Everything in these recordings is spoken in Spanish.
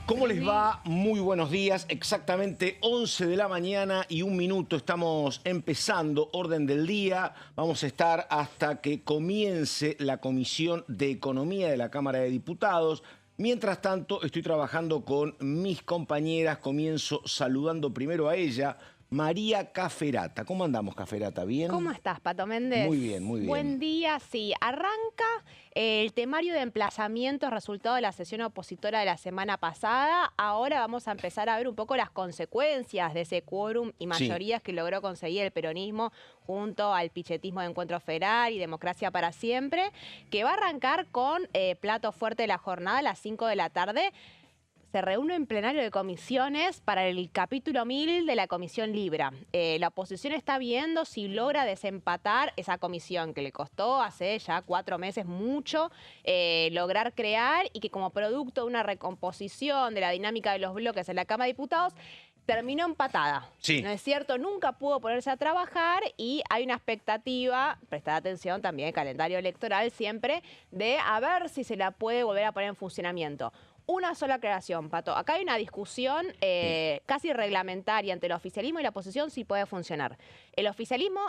¿Cómo les va? Muy buenos días. Exactamente 11 de la mañana y 1 minuto. Estamos empezando orden del día. Vamos a estar hasta que comience la Comisión de Economía de la Cámara de Diputados. Mientras tanto, estoy trabajando con mis compañeras. Comienzo saludando primero a ella, María Cafferata. ¿Cómo andamos, Cafferata? ¿Bien? ¿Cómo estás, Pato Méndez? Muy bien, muy bien. Buen día, sí. Arranca el temario de emplazamientos resultado de la sesión opositora de la semana pasada. Ahora vamos a empezar a ver un poco las consecuencias de ese quórum y mayorías que logró conseguir el peronismo junto al pichetismo de Encuentro Federal y Democracia para Siempre, que va a arrancar con plato fuerte de la jornada a las 5 de la tarde. Se reúne en plenario de comisiones para el capítulo 1000 de la Comisión Libra. La oposición está viendo si logra desempatar esa comisión que le costó hace ya 4 meses mucho lograr crear, y que como producto de una recomposición de la dinámica de los bloques en la Cámara de Diputados terminó empatada. Sí. ¿No es cierto? Nunca pudo ponerse a trabajar y hay una expectativa, prestad atención también, calendario electoral siempre, de a ver si se la puede volver a poner en funcionamiento. Una sola aclaración, Pato. Acá hay una discusión casi reglamentaria entre el oficialismo y la oposición si puede funcionar. El oficialismo,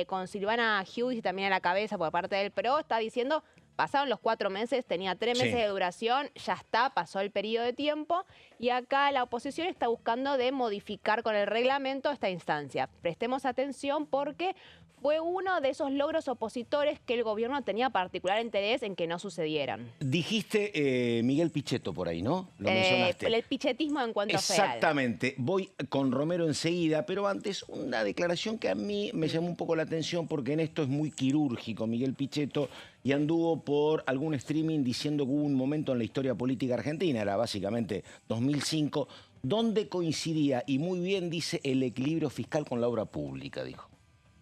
con Silvana Hughes y también a la cabeza por parte del PRO, está diciendo: pasaron los 4 meses, tenía 3 meses de duración, ya está, pasó el periodo de tiempo. Y acá la oposición está buscando de modificar con el reglamento esta instancia. Prestemos atención porque fue uno de esos logros opositores que el gobierno tenía particular interés en que no sucedieran. Dijiste Miguel Pichetto por ahí, ¿no? Lo mencionaste. El pichetismo de Encuentro Federal. Exactamente. Voy con Romero enseguida, pero antes una declaración que a mí me llamó un poco la atención porque en esto es muy quirúrgico Miguel Pichetto, y anduvo por algún streaming diciendo que hubo un momento en la historia política argentina, era básicamente 2005, donde coincidía, y muy bien dice, el equilibrio fiscal con la obra pública, dijo.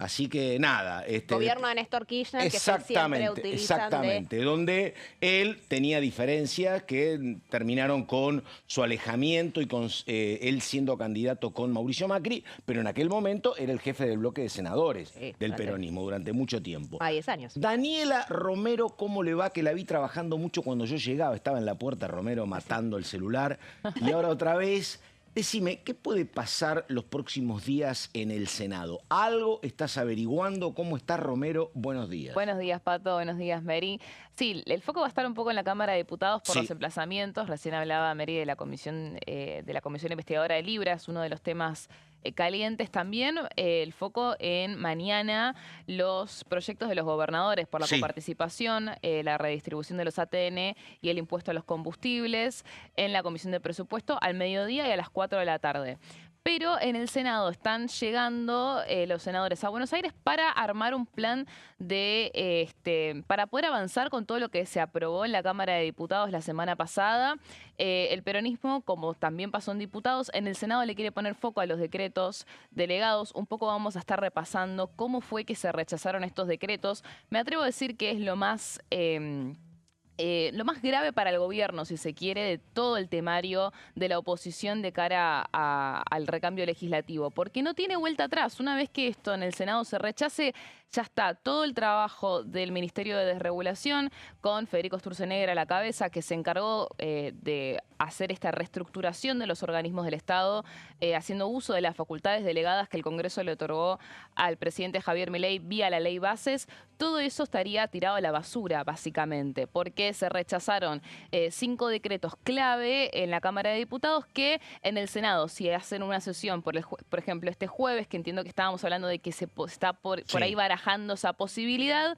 Así que nada. Gobierno de Néstor Kirchner, que siempre utilizan exactamente, donde él tenía diferencias que terminaron con su alejamiento y con él siendo candidato con Mauricio Macri, pero en aquel momento era el jefe del bloque de senadores del peronismo durante mucho tiempo. 10 años. Daniela Romero, ¿cómo le va? Que la vi trabajando mucho cuando yo llegaba, estaba en la puerta Romero matando el celular, y ahora otra vez. Decime, ¿qué puede pasar los próximos días en el Senado? ¿Algo estás averiguando? ¿Cómo estás, Romero? Buenos días. Buenos días, Pato. Buenos días, Mary. Sí, el foco va a estar un poco en la Cámara de Diputados por los emplazamientos. Recién hablaba Mary de la Comisión Investigadora de Libra, es uno de los temas calientes. También el foco en mañana los proyectos de los gobernadores por la coparticipación, la redistribución de los ATN y el impuesto a los combustibles en la Comisión de Presupuesto al mediodía y a las 4 de la tarde. Pero en el Senado están llegando los senadores a Buenos Aires para armar un plan para poder avanzar con todo lo que se aprobó en la Cámara de Diputados la semana pasada. El peronismo, como también pasó en diputados, en el Senado le quiere poner foco a los decretos delegados. Un poco vamos a estar repasando cómo fue que se rechazaron estos decretos. Me atrevo a decir que es lo más grave para el gobierno, si se quiere, de todo el temario de la oposición de cara al recambio legislativo, porque no tiene vuelta atrás. Una vez que esto en el Senado se rechace, ya está todo el trabajo del Ministerio de Desregulación con Federico Sturzenegger a la cabeza, que se encargó de hacer esta reestructuración de los organismos del Estado, haciendo uso de las facultades delegadas que el Congreso le otorgó al presidente Javier Milei vía la ley Bases. Todo eso estaría tirado a la basura, básicamente, porque se rechazaron 5 decretos clave en la Cámara de Diputados que en el Senado, si hacen una sesión, por ejemplo, este jueves, que entiendo que estábamos hablando de que se está por ahí barajando esa posibilidad,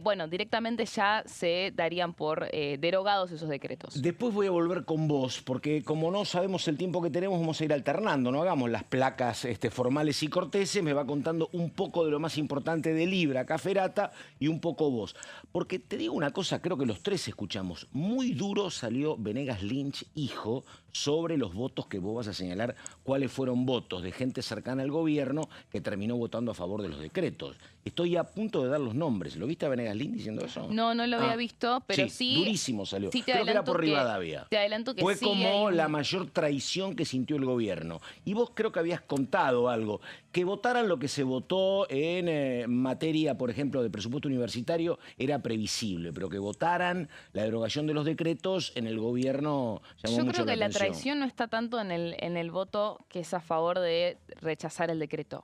bueno, directamente ya se darían por derogados esos decretos. Después voy a volver con vos, porque como no sabemos el tiempo que tenemos, vamos a ir alternando, no hagamos las placas formales y corteses. Me va contando un poco de lo más importante de Libra, Cafferata, y un poco vos. Porque te digo una cosa, creo que los tres escuchamos. Muy duro salió Venegas Lynch, hijo, sobre los votos que vos vas a señalar, cuáles fueron votos de gente cercana al gobierno que terminó votando a favor de los decretos. Estoy a punto de dar los nombres. ¿Lo viste a Venegas Lynch diciendo eso? No, no lo había visto, pero sí. Durísimo salió. Sí, creo que era por Rivadavia. Te adelanto que fue sí, como la mayor traición que sintió el gobierno. Y vos creo que habías contado algo, que votaran lo que se votó en materia, por ejemplo, de presupuesto universitario era previsible, pero que votaran la derogación de los decretos en el gobierno llamó mucho la atención. traición no está tanto en el voto que es a favor de rechazar el decreto.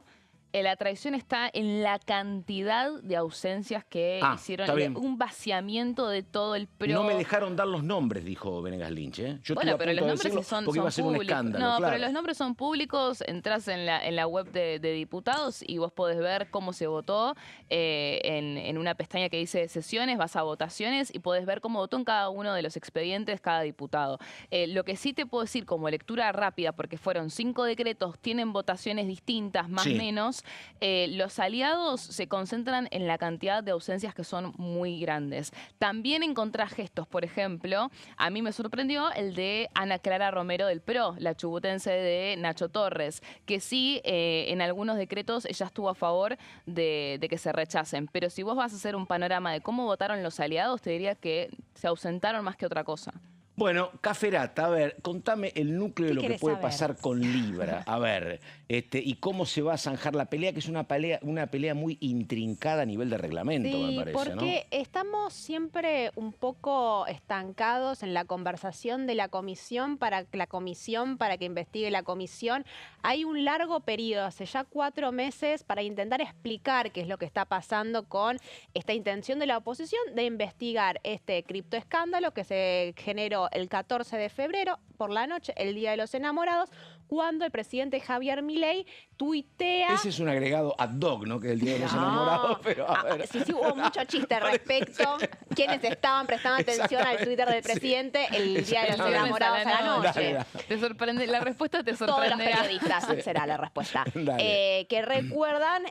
La traición está en la cantidad de ausencias que hicieron, un vaciamiento de todo el PRO. No me dejaron dar los nombres, dijo Venegas Lynch. Yo bueno, pero los nombres sí son iba a ser un escándalo. No, claro. pero los nombres son públicos, entras en la web de diputados y vos podés ver cómo se votó en una pestaña que dice sesiones, vas a votaciones y podés ver cómo votó en cada uno de los expedientes cada diputado. Lo que sí te puedo decir como lectura rápida, porque fueron 5 decretos, tienen votaciones distintas, más o menos. Los aliados se concentran en la cantidad de ausencias que son muy grandes. También encontrás gestos, por ejemplo, a mí me sorprendió el de Ana Clara Romero del PRO, la chubutense de Nacho Torres, que sí, en algunos decretos ella estuvo a favor de que se rechacen. Pero si vos vas a hacer un panorama de cómo votaron los aliados, te diría que se ausentaron más que otra cosa. Bueno, Caferata, a ver, contame el núcleo de lo que puede pasar con Libra. A ver, y cómo se va a zanjar la pelea, que es una pelea muy intrincada a nivel de reglamento, me parece, porque estamos siempre un poco estancados en la conversación de la comisión para que investigue la comisión. Hay un largo periodo, hace ya 4 meses, para intentar explicar qué es lo que está pasando con esta intención de la oposición de investigar este criptoescándalo que se generó el 14 de febrero por la noche, el Día de los Enamorados, cuando el presidente Javier Milei tuitea... Ese es un agregado ad hoc, ¿no? Que es el Día de los Enamorados, pero a ver. Sí, hubo mucho chiste al respecto. Quienes estaban prestando atención al Twitter del presidente el Día de los Enamorados a la noche. Te sorprende, la respuesta te sorprenderá. Todos los periodistas será la respuesta. Que recuerdan...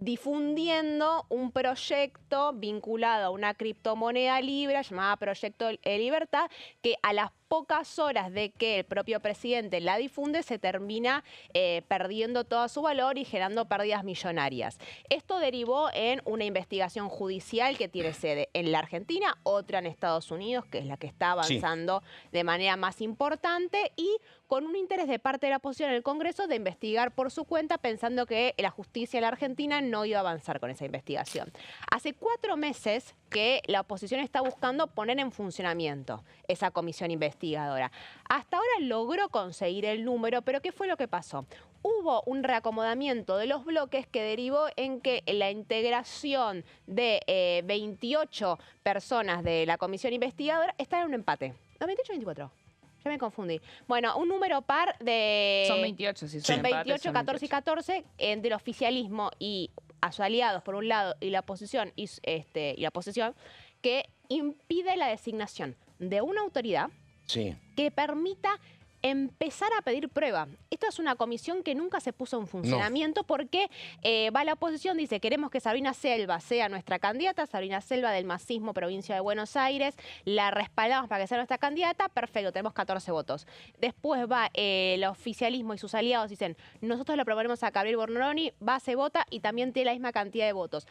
difundiendo un proyecto vinculado a una criptomoneda Libra llamada Proyecto Libertad, que a las pocas horas de que el propio presidente la difunde se termina perdiendo todo su valor y generando pérdidas millonarias. Esto derivó en una investigación judicial que tiene sede en la Argentina, otra en Estados Unidos, que es la que está avanzando de manera más importante, y con un interés de parte de la oposición en el Congreso de investigar por su cuenta, pensando que la justicia en la Argentina no iba a avanzar con esa investigación. Hace 4 meses que la oposición está buscando poner en funcionamiento esa comisión investigadora. Hasta ahora logró conseguir el número, pero ¿qué fue lo que pasó? Hubo un reacomodamiento de los bloques que derivó en que la integración de 28 personas de la comisión investigadora está en un empate. ¿No, 28 o 24? Ya me confundí. Bueno, un número par de... Son 28, sí. Son 28, 14 y 14 entre el oficialismo y a sus aliados, por un lado, y la oposición, y la oposición, que impide la designación de una autoridad que permita empezar a pedir prueba. Esta es una comisión que nunca se puso en funcionamiento porque va la oposición, dice, queremos que Sabrina Selva sea nuestra candidata, Sabrina Selva del Masismo, provincia de Buenos Aires, la respaldamos para que sea nuestra candidata, perfecto, tenemos 14 votos. Después va el oficialismo y sus aliados, dicen, nosotros lo proponemos a Gabriel Bornoni, va, se vota y también tiene la misma cantidad de votos.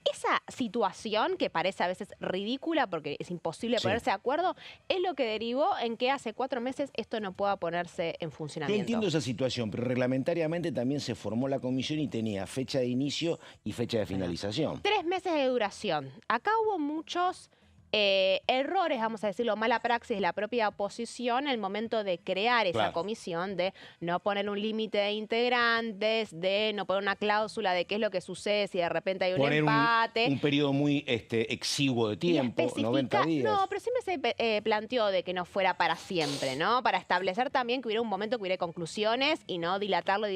Esa situación, que parece a veces ridícula porque es imposible ponerse de acuerdo, es lo que derivó en que hace 4 meses esto no pueda ponerse en funcionamiento. Yo entiendo esa situación, pero reglamentariamente también se formó la comisión y tenía fecha de inicio y fecha de finalización. 3 meses de duración. Acá hubo muchos errores, vamos a decirlo, mala praxis de la propia oposición en el momento de crear esa comisión, de no poner un límite de integrantes, de no poner una cláusula de qué es lo que sucede si de repente hay un empate. Un periodo muy exiguo de tiempo, 90 días. No, pero siempre se planteó de que no fuera para siempre, ¿no? Para establecer también que hubiera un momento que hubiera conclusiones y no dilatarlo,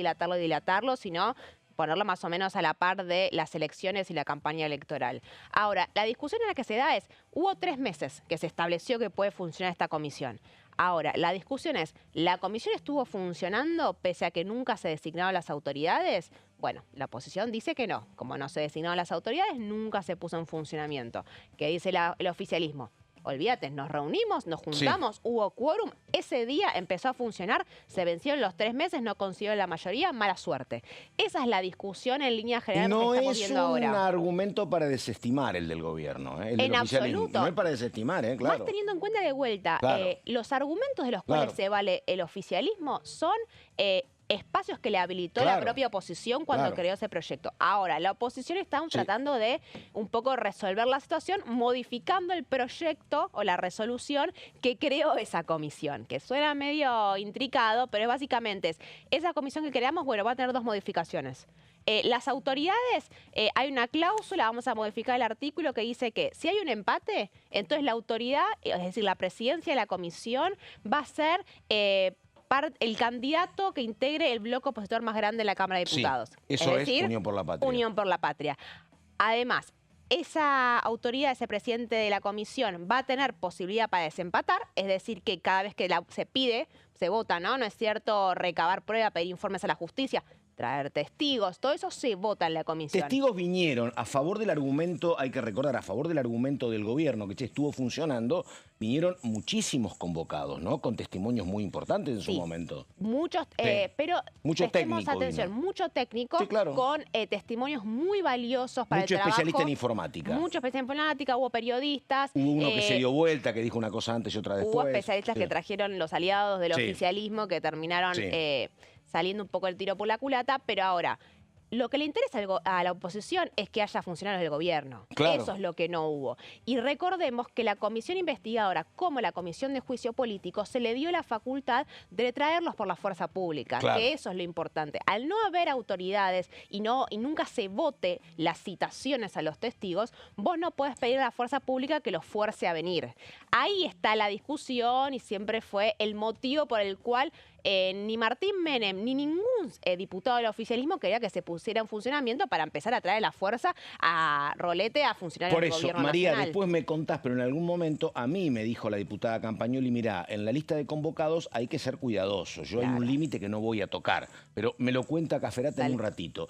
sino ponerlo más o menos a la par de las elecciones y la campaña electoral. Ahora, la discusión en la que se da es, hubo 3 meses que se estableció que puede funcionar esta comisión. Ahora, la discusión es, ¿la comisión estuvo funcionando pese a que nunca se designaron las autoridades? Bueno, la oposición dice que no. Como no se designaron las autoridades, nunca se puso en funcionamiento. ¿Qué dice el oficialismo? Olvídate, nos reunimos, nos juntamos, hubo quórum, ese día empezó a funcionar, se vencieron los 3 meses, no consiguió la mayoría, mala suerte. Esa es la discusión en línea general que estamos viendo ahora. No es un argumento para desestimar el del gobierno, el del en absoluto. No es para desestimar, claro. Más teniendo en cuenta de vuelta, los argumentos de los cuales se vale el oficialismo son espacios que le habilitó la propia oposición cuando creó ese proyecto. Ahora, la oposición está tratando de un poco resolver la situación modificando el proyecto o la resolución que creó esa comisión, que suena medio intricado, pero básicamente esa comisión que creamos, bueno, va a tener dos modificaciones. Las autoridades, hay una cláusula, vamos a modificar el artículo que dice que si hay un empate, entonces la autoridad, es decir, la presidencia de la comisión, va a ser el candidato que integre el bloque opositor más grande de la Cámara de Diputados. Sí, eso es decir, Unión por la Patria. Unión por la Patria. Además, esa autoridad, ese presidente de la comisión, va a tener posibilidad para desempatar, es decir, que cada vez que se pide, se vota, ¿no? No es cierto recabar prueba, pedir informes a la justicia, traer testigos, todo eso se vota en la comisión. Testigos vinieron a favor del argumento, hay que recordar, a favor del argumento del gobierno que estuvo funcionando, vinieron muchísimos convocados, ¿no? Con testimonios muy importantes en su momento. Muchos, pero prestemos atención, mucho técnico con testimonios muy valiosos para el trabajo. Mucho especialista en informática. Muchos especialistas en informática, hubo periodistas. Hubo uno que se dio vuelta, que dijo una cosa antes y otra después. Hubo especialistas que trajeron los aliados del oficialismo que terminaron saliendo un poco el tiro por la culata, pero ahora, lo que le interesa a la oposición es que haya funcionarios del gobierno. Eso es lo que no hubo. Y recordemos que la comisión investigadora, como la comisión de juicio político, se le dio la facultad de traerlos por la fuerza pública, que eso es lo importante. Al no haber autoridades y nunca se vote las citaciones a los testigos, vos no podés pedir a la fuerza pública que los fuerce a venir. Ahí está la discusión y siempre fue el motivo por el cual ni Martín Menem ni ningún diputado del oficialismo quería que se pusiera en funcionamiento para empezar a traer la fuerza a rolete a funcionarios del gobierno nacional. Por eso, María, después me contás, pero en algún momento a mí me dijo la diputada Campagnoli, mirá, en la lista de convocados hay que ser cuidadosos. Yo hay un límite que no voy a tocar, pero me lo cuenta Cafferata en un ratito.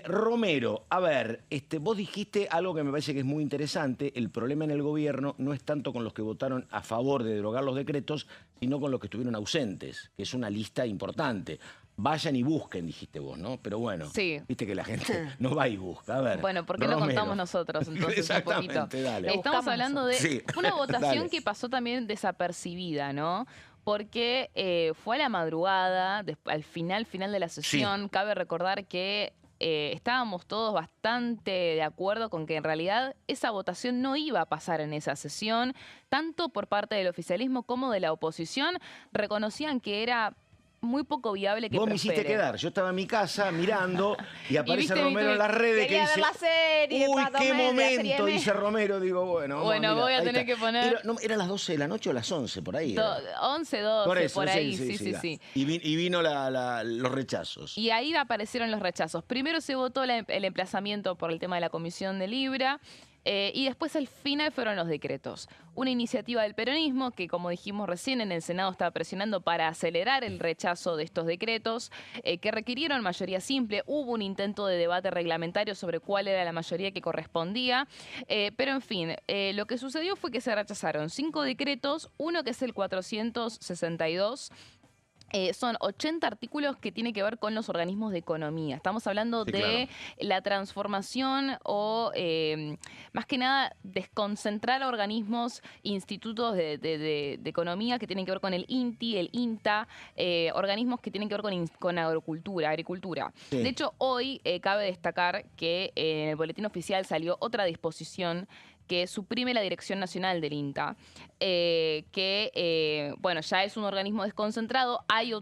Romero, a ver, vos dijiste algo que me parece que es muy interesante. El problema en el gobierno no es tanto con los que votaron a favor de derogar los decretos, sino con los que estuvieron ausentes, que es una lista importante. Vayan y busquen, dijiste vos, ¿no? Pero bueno, viste que la gente no va y busca. A ver, bueno, ¿por qué no contamos nosotros entonces un poquito? Dale. Estamos hablando de una votación que pasó también desapercibida, ¿no? Porque fue a la madrugada, al final de la sesión. Cabe recordar que estábamos todos bastante de acuerdo con que en realidad esa votación no iba a pasar en esa sesión, tanto por parte del oficialismo como de la oposición. Reconocían que era muy poco viable que Vos me hiciste quedar. Yo estaba en mi casa mirando y aparece Romero en las redes que dice... ver la serie, uy, qué momento, dice Romero. Digo, bueno, voy a tener que poner... ¿Eran las 12 de la noche o las 11 por ahí? 11, 12, por ahí, sí. Y vino los rechazos. Y ahí aparecieron los rechazos. Primero se votó el emplazamiento por el tema de la comisión de Libra. Y después al final fueron los decretos. Una iniciativa del peronismo que, como dijimos recién, en el Senado estaba presionando para acelerar el rechazo de estos decretos, que requirieron mayoría simple. Hubo un intento de debate reglamentario sobre cuál era la mayoría que correspondía. Pero en fin, lo que sucedió fue que se rechazaron 5 decretos, uno que es el 462. Son 80 artículos que tienen que ver con los organismos de economía. Estamos hablando de la transformación o, más que nada, desconcentrar organismos, institutos de economía que tienen que ver con el INTI, el INTA, organismos que tienen que ver con agricultura. De hecho, hoy cabe destacar que en el boletín oficial salió otra disposición que suprime la Dirección Nacional del INTA, bueno, ya es un organismo desconcentrado. Hay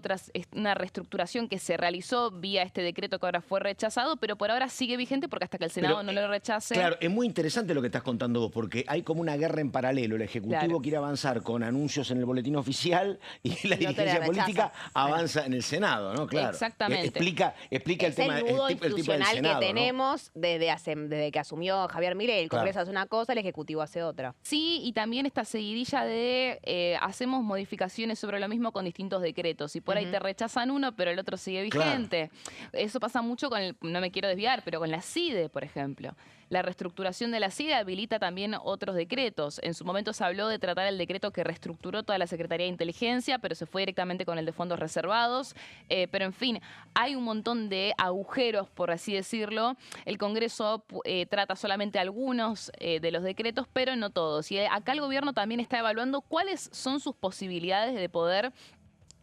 una reestructuración que se realizó vía este decreto que ahora fue rechazado, pero por ahora sigue vigente porque hasta que el Senado no lo rechace... Claro, es muy interesante lo que estás contando vos, porque hay como una guerra en paralelo. El Ejecutivo quiere avanzar con anuncios en el boletín oficial y la dirigencia política avanza en el Senado, ¿no? Claro. Exactamente. Explica el tema, el nudo tipo del institucional Senado, que tenemos desde que asumió Javier Milei. El Congreso hace una cosa, el Ejecutivo hace otra. Sí, y también esta seguidilla de hacemos modificaciones sobre lo mismo con distintos decretos. Y por ahí te rechazan uno, pero el otro sigue vigente. Eso pasa mucho con no me quiero desviar, pero con la CIDE, por ejemplo. La reestructuración de la CIDE habilita también otros decretos. En su momento se habló de tratar el decreto que reestructuró toda la Secretaría de Inteligencia, pero se fue directamente con el de fondos reservados. Pero en fin, hay un montón de agujeros, por así decirlo. El Congreso trata solamente algunos de los decretos, pero no todos. Y acá el gobierno también está evaluando cuáles son sus posibilidades de poder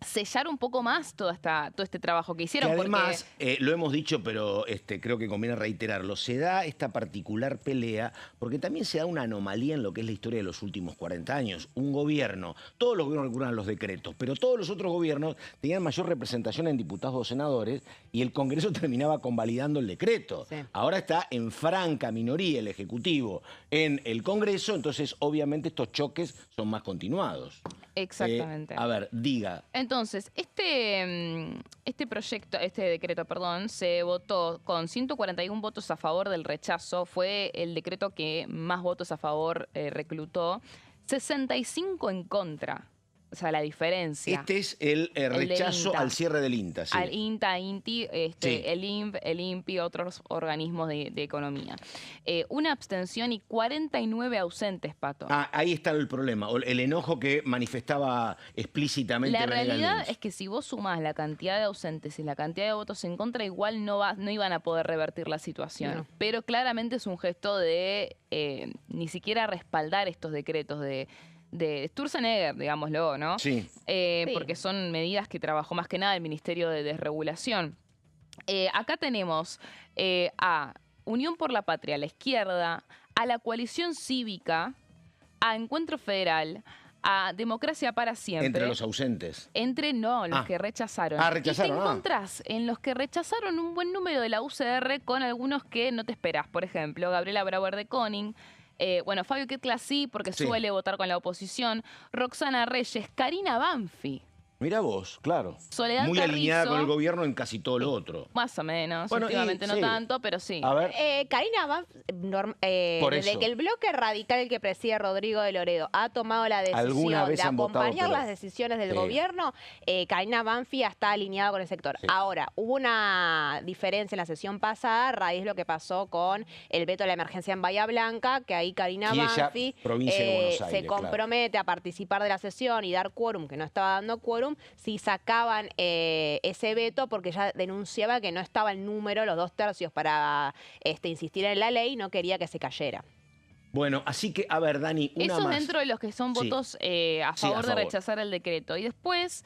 sellar un poco más todo este trabajo que hicieron. Que además, lo hemos dicho, pero creo que conviene reiterarlo, se da esta particular pelea porque también se da una anomalía en lo que es la historia de los últimos 40 años. Un gobierno, todos los gobiernos recurren a los decretos, pero todos los otros gobiernos tenían mayor representación en diputados o senadores y el Congreso terminaba convalidando el decreto. Sí. Ahora está en franca minoría el Ejecutivo en el Congreso, entonces obviamente estos choques son más continuados. Exactamente. A ver, diga. Entonces, este decreto, se votó con 141 votos a favor del rechazo. Fue el decreto que más votos a favor reclutó. 65 en contra. O sea, la diferencia. Este es el rechazo INTA. al cierre del INTA. Sí. Al INTA, INTI, Sí. el INF, el INPI, otros organismos de economía. Una abstención y 49 ausentes, Pato. Ahí está el problema, o el enojo que manifestaba explícitamente La Venegas realidad Lynch. es que si vos sumás la cantidad de ausentes y la cantidad de votos en contra, igual no iban a poder revertir la situación. No. Pero claramente es un gesto de ni siquiera respaldar estos decretos de Sturzenegger, digámoslo, ¿no? Sí. Porque son medidas que trabajó más que nada el Ministerio de Desregulación. Acá tenemos a Unión por la Patria, a la izquierda, a la Coalición Cívica, a Encuentro Federal, a Democracia para Siempre. Entre los ausentes. Los que rechazaron. Rechazaron. Y te encontrás en los que rechazaron un buen número de la UCR con algunos que no te esperás. Por ejemplo, Gabriela Brauer de Koning. Fabio Ketla sí, porque Sí. suele votar con la oposición. Roxana Reyes, Karina Banfi. Mirá vos, claro. Soledad Muy alineada Carrizo. con el gobierno en casi todo lo otro. Más o menos. Bueno, Últimamente no sí. tanto, pero sí. A ver, Karina Banfi, Por desde eso. que el bloque radical que preside Rodrigo de Loredo ha tomado la Alguna decisión vez de han votado, acompañar pero- las decisiones del Sí. gobierno, Karina Banfi está alineada con el sector. Sí. Ahora, hubo una diferencia en la sesión pasada a raíz de lo que pasó con el veto a la emergencia en Bahía Blanca, que ahí Karina Y ella, Banfi provincia de Buenos se Aires, claro. compromete a participar de la sesión y dar quórum, que no estaba dando quórum, si sacaban ese veto, porque ya denunciaba que no estaba el número, los 2/3 para insistir en la ley, no quería que se cayera. bueno, así que, a ver, Dani, una Eso más. dentro de los que son Sí. votos a Sí, a favor de favor. rechazar el decreto. Y después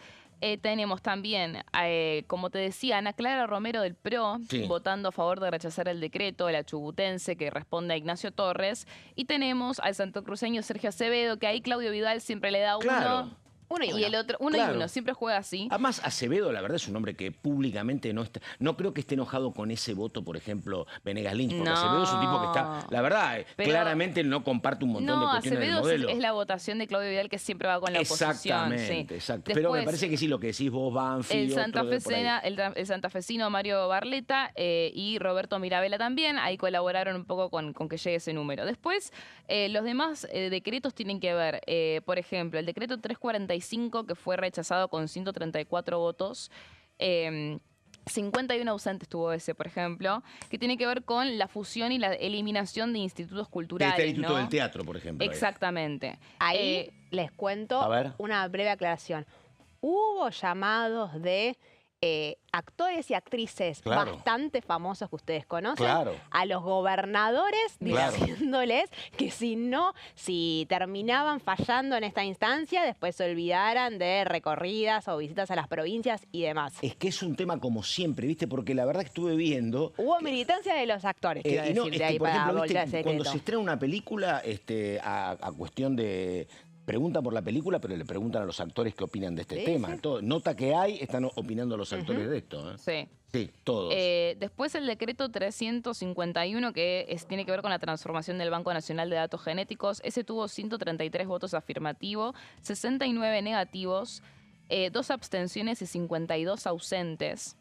tenemos también, como te decía, Ana Clara Romero del PRO, Sí. votando a favor de rechazar el decreto, la chubutense, que responde a Ignacio Torres. Y tenemos al santocruceño Sergio Acevedo, que ahí Claudio Vidal siempre le da uno. Claro. Uno y Y uno. el otro, uno Claro. y uno, siempre juega así. Además, Acevedo, la verdad, es un hombre que públicamente no está. No creo que esté enojado con ese voto, por ejemplo, Venegas Lynch, porque No. Acevedo es un tipo que está. La verdad, Pero- claramente no comparte un montón de No, cuestiones del Acevedo modelo. es la votación de Claudio Vidal que siempre va con la oposición. Exactamente, Sí. exacto. Después, Pero me parece que sí, lo que decís vos, Banfi, el, otro de por ahí. el santafesino Mario Barleta y Roberto Mirabella también, ahí colaboraron un poco con que llegue ese número. Después, los demás decretos tienen que ver, por ejemplo, el decreto 345 que fue rechazado con 134 votos. 51 ausentes tuvo ese, por ejemplo, que tiene que ver con la fusión y la eliminación de institutos culturales. Este Instituto ¿no? del Teatro, por ejemplo. Exactamente. Ahí les cuento a ver. una breve aclaración. Hubo llamados de actores y actrices Claro. bastante famosos que ustedes conocen Claro. a los gobernadores Claro. diciéndoles que si terminaban fallando en esta instancia, después se olvidaran de recorridas o visitas a las provincias y demás. Es que es un tema como siempre, ¿viste? Porque la verdad que estuve viendo. Hubo militancia de los actores, quiero Y no, decir, es de que, ahí por para ejemplo, volver a ¿viste? ese Cuando decreto. se estrena una película, a cuestión de. Preguntan por la película, pero le preguntan a los actores qué opinan de este Sí, tema. sí. Todo, nota que hay, están opinando los actores de esto. Sí. Sí, todos. Después el decreto 351, que tiene que ver con la transformación del Banco Nacional de Datos Genéticos, ese tuvo 133 votos afirmativos, 69 negativos, 2 abstenciones y 52 ausentes.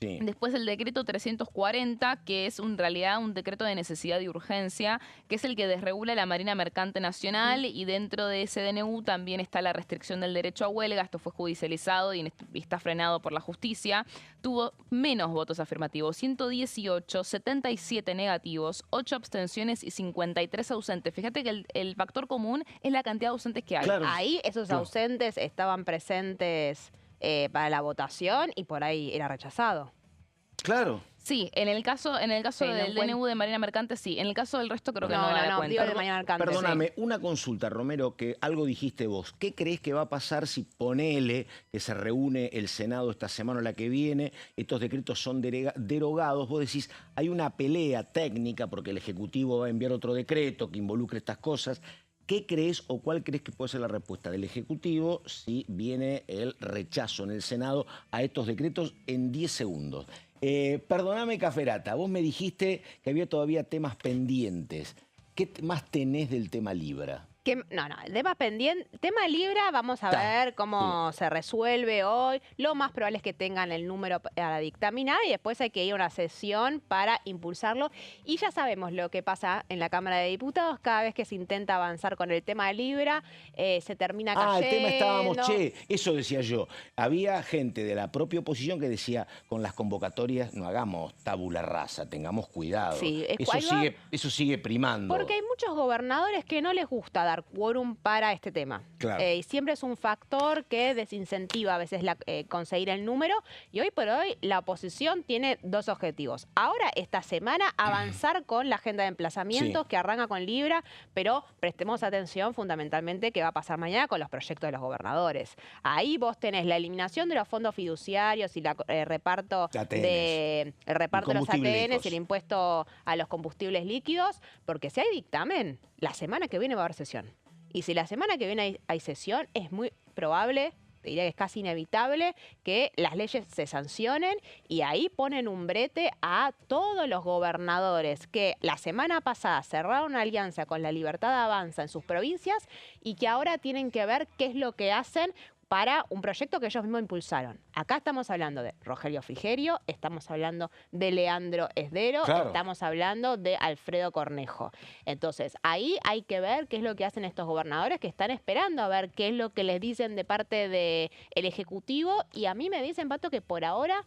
Sí. Después el decreto 340, que es en realidad un decreto de necesidad y urgencia, que es el que desregula la Marina Mercante Nacional, y dentro de ese DNU también está la restricción del derecho a huelga. Esto fue judicializado y está frenado por la justicia. Tuvo menos votos afirmativos, 118, 77 negativos, 8 abstenciones y 53 ausentes. Fíjate que el factor común es la cantidad de ausentes que hay. Claro. Ahí esos Claro. ausentes estaban presentes para la votación y por ahí era rechazado. Claro. Sí, en el caso del DNU de Marina Mercante, sí. En el caso del resto creo que no da cuenta. Digo de Marina Mercante. Perdóname, una consulta, Romero, que algo dijiste vos. ¿Qué crees que va a pasar si ponele que se reúne el Senado esta semana o la que viene, estos decretos son derogados? Vos decís, hay una pelea técnica porque el Ejecutivo va a enviar otro decreto que involucre estas cosas. ¿Qué crees o cuál crees que puede ser la respuesta del Ejecutivo si viene el rechazo en el Senado a estos decretos en 10 segundos? Perdóname, Caferata, vos me dijiste que había todavía temas pendientes. ¿Qué más tenés del tema Libra? No, el tema pendiente, tema Libra, vamos a ver cómo se resuelve hoy. Lo más probable es que tengan el número para dictaminar y después hay que ir a una sesión para impulsarlo. Y ya sabemos lo que pasa en la Cámara de Diputados. Cada vez que se intenta avanzar con el tema de Libra, se termina cayendo. El tema estábamos, eso decía yo. Había gente de la propia oposición que decía, con las convocatorias no hagamos tabula rasa, tengamos cuidado. Sí, eso sigue primando. Porque hay muchos gobernadores que no les gusta dar quórum para este tema. Claro. Y siempre es un factor que desincentiva a veces conseguir el número. Y hoy por hoy la oposición tiene dos objetivos. Ahora, esta semana, avanzar con la agenda de emplazamientos que arranca con Libra, pero prestemos atención fundamentalmente qué va a pasar mañana con los proyectos de los gobernadores. Ahí vos tenés la eliminación de los fondos fiduciarios y el reparto de los ATNs y el impuesto a los combustibles líquidos, porque si hay dictamen, la semana que viene va a haber sesión. Y si la semana que viene hay sesión, es muy probable, te diría que es casi inevitable, que las leyes se sancionen y ahí ponen un brete a todos los gobernadores que la semana pasada cerraron una alianza con La Libertad Avanza en sus provincias y que ahora tienen que ver qué es lo que hacen para un proyecto que ellos mismos impulsaron. Acá estamos hablando de Rogelio Frigerio, estamos hablando de Leandro Esdero, estamos hablando de Alfredo Cornejo. Entonces, ahí hay que ver qué es lo que hacen estos gobernadores que están esperando a ver qué es lo que les dicen de parte del Ejecutivo. Y a mí me dicen, Pato, que por ahora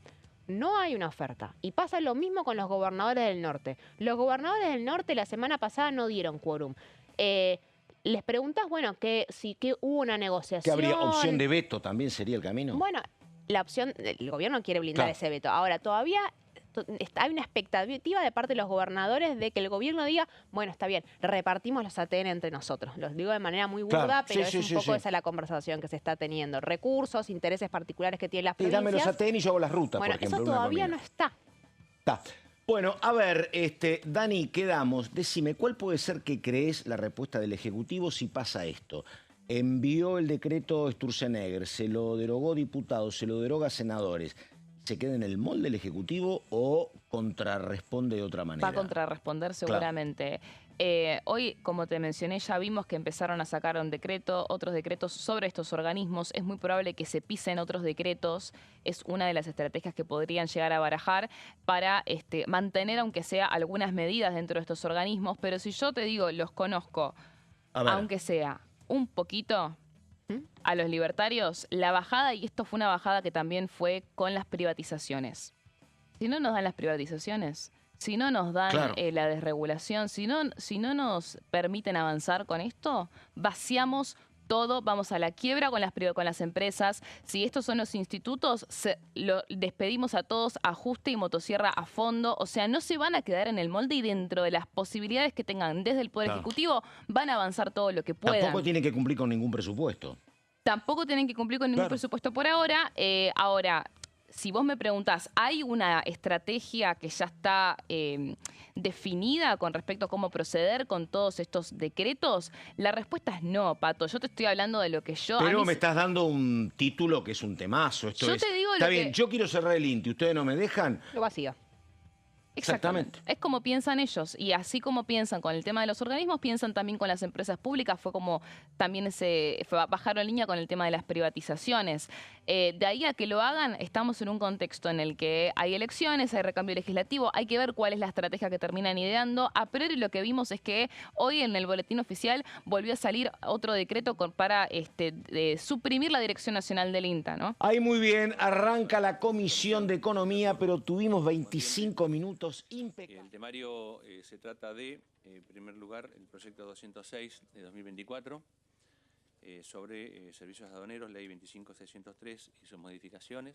no hay una oferta. Y pasa lo mismo con los gobernadores del norte. Los gobernadores del norte la semana pasada no dieron quórum. Les preguntas, bueno, que hubo una negociación. ¿Que habría opción de veto también sería el camino? Bueno, la opción, el gobierno quiere blindar ese veto. Ahora, todavía hay una expectativa de parte de los gobernadores de que el gobierno diga, bueno, está bien, repartimos los ATN entre nosotros. Los digo de manera muy burda, pero es un poco esa la conversación que se está teniendo. Recursos, intereses particulares que tienen las provincias. Dame los ATN y yo hago las rutas, bueno, por ejemplo. Eso todavía no está. Bueno, a ver, Dani, quedamos. Decime, ¿cuál puede ser que crees la respuesta del Ejecutivo si pasa esto? Envió el decreto Sturzenegger, se lo derogó diputados, se lo deroga senadores. ¿Se queda en el molde del Ejecutivo o contrarresponde de otra manera? Va a contrarresponder seguramente. Hoy, como te mencioné, ya vimos que empezaron a sacar otros decretos sobre estos organismos. Es muy probable que se pisen otros decretos. Es una de las estrategias que podrían llegar a barajar para mantener, aunque sea, algunas medidas dentro de estos organismos. Pero si yo te digo, los conozco, aunque sea un poquito, a los libertarios, la bajada, y esto fue una bajada que también fue con las privatizaciones. Si no nos dan las privatizaciones, si no nos dan la desregulación, si no nos permiten avanzar con esto, vaciamos todo, vamos a la quiebra con las empresas. Si estos son los institutos, despedimos a todos, ajuste y motosierra a fondo. O sea, no se van a quedar en el molde y dentro de las posibilidades que tengan desde el Poder Ejecutivo, van a avanzar todo lo que puedan. Tampoco tienen que cumplir con ningún presupuesto. Tampoco tienen que cumplir con ningún presupuesto por ahora. Ahora, si vos me preguntás, ¿hay una estrategia que ya está definida con respecto a cómo proceder con todos estos decretos? La respuesta es no, Pato. Yo te estoy hablando de lo que yo... Pero me estás dando un título que es un temazo. Está bien, yo quiero cerrar el INTI, ¿ustedes no me dejan? Lo vacío. Exactamente. Es como piensan ellos. Y así como piensan con el tema de los organismos, piensan también con las empresas públicas. Fue como también bajaron en línea con el tema de las privatizaciones. De ahí a que lo hagan, estamos en un contexto en el que hay elecciones, hay recambio legislativo, hay que ver cuál es la estrategia que terminan ideando. A priori lo que vimos es que hoy en el boletín oficial volvió a salir otro decreto para suprimir la Dirección Nacional del INTA, ¿no? Ahí muy bien, arranca la Comisión de Economía, pero tuvimos 25 minutos impecables. El temario se trata de, en primer lugar, el proyecto 206 de 2024 sobre servicios aduaneros, ley 25603 y sus modificaciones.